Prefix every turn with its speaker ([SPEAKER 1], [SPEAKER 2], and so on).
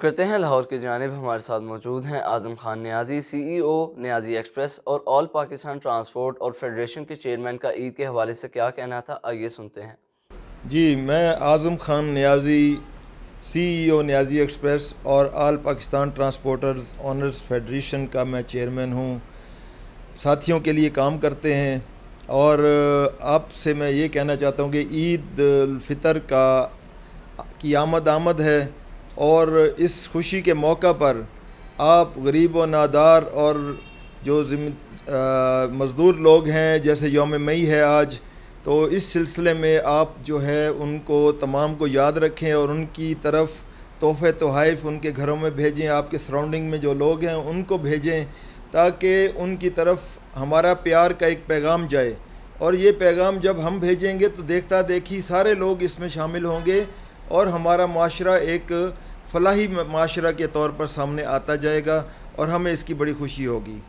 [SPEAKER 1] करते हैं लाहौर की जानिब। हमारे साथ मौजूद हैं आज़म खान नियाज़ी, CEO नियाज़ी एक्सप्रेस और ऑल पाकिस्तान ट्रांसपोर्ट और फेडरेशन के चेयरमैन का ईद के हवाले से क्या कहना था, आइए सुनते हैं।
[SPEAKER 2] जी, मैं आज़म खान नियाज़ी, CEO नियाज़ी एक्सप्रेस और all Pakistan transporters honours federation का मैं चेयरमैन हूँ। साथियों के लिए काम करते हैं और आपसे मैं ये कहना चाहता हूँ कि ईद उल फितर की आमद है और इस खुशी के मौका पर आप गरीब व नादार और जो मज़दूर लोग हैं, जैसे यौम मई है आज, तो इस सिलसिले में आप जो है उनको तमाम को याद रखें और उनकी तरफ तोहफ़े तोहफ़ उनके घरों में भेजें। आपके सराउंडिंग में जो लोग हैं उनको भेजें ताकि उनकी तरफ हमारा प्यार का एक पैगाम जाए। और ये पैगाम जब हम भेजेंगे तो देखता देखी सारे लोग इसमें शामिल होंगे और हमारा माशरा एक फलाही माशरा के तौर पर सामने आता जाएगा और हमें इसकी बड़ी खुशी होगी।